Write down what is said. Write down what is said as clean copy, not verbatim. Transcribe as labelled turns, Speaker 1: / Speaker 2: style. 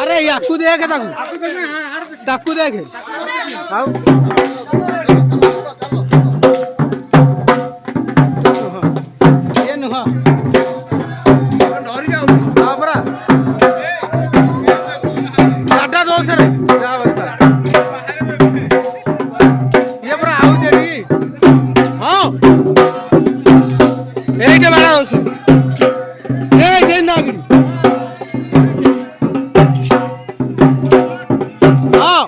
Speaker 1: अरे याकू देखे ताकू देखे आओ ये नुहा हाँ बरा लाडा दो सर ये बरा आओ जेडी हाँ एक के बड़ा दो सर एक दिन नागरी हाँ